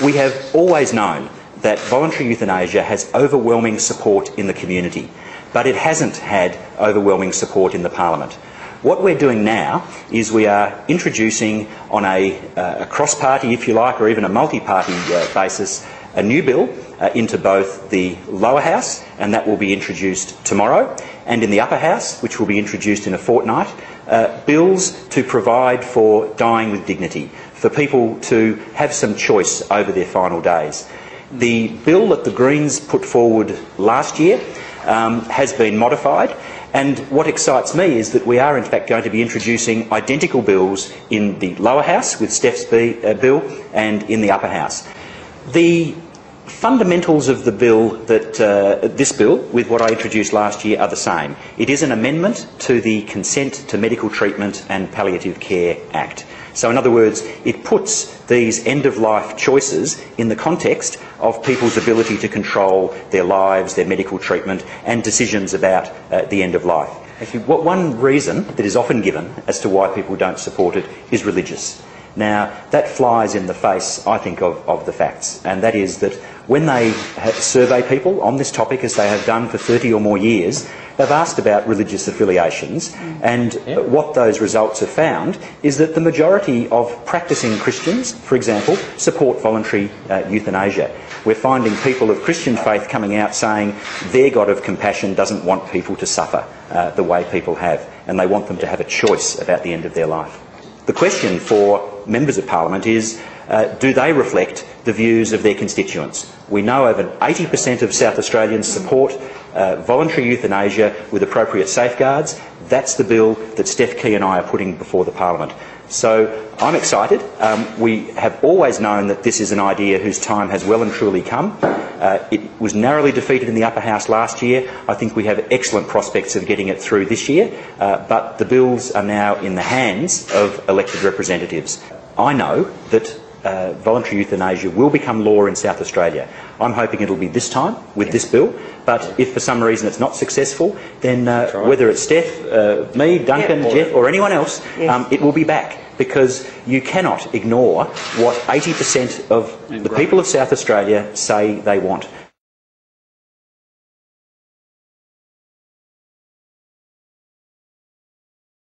We have always known that voluntary euthanasia has overwhelming support in the community, but it hasn't had overwhelming support in the Parliament. What we're doing now is we are introducing on a cross-party, if you like, or even a multi-party basis, a new bill into both the lower house, and that will be introduced tomorrow, and in the upper house, which will be introduced in a fortnight, bills to provide for dying with dignity, for people to have some choice over their final days. The bill that the Greens put forward last year has been modified, and what excites me is that we are in fact going to be introducing identical bills in the lower house with Steph's bill and in the upper house. The fundamentals of the bill, this bill, with what I introduced last year, are the same. It is an amendment to the Consent to Medical Treatment and Palliative Care Act. So in other words, it puts these end-of-life choices in the context of people's ability to control their lives, their medical treatment and decisions about the end of life. Actually, one reason that is often given as to why people don't support it is religious. Now, that flies in the face, I think, of the facts, and that is that when they survey people on this topic, as they have done for 30 or more years, they've asked about religious affiliations, and what those results have found is that the majority of practising Christians, for example, support voluntary euthanasia. We're finding people of Christian faith coming out saying their God of compassion doesn't want people to suffer the way people have, and they want them to have a choice about the end of their life. The question for members of Parliament is, do they reflect the views of their constituents? We know over 80% of South Australians support voluntary euthanasia with appropriate safeguards. That's the bill that Steph Key and I are putting before the Parliament. So I'm excited. We have always known that this is an idea whose time has well and truly come. It was narrowly defeated in the upper house last year. I think we have excellent prospects of getting it through this year, but the bills are now in the hands of elected representatives. I know that voluntary euthanasia will become law in South Australia. I'm hoping it'll be this time with this bill, but if for some reason it's not successful, then whether it's Steph, me, Duncan, Jeff or anyone else, it will be back, because you cannot ignore what 80% of the people of South Australia say they want.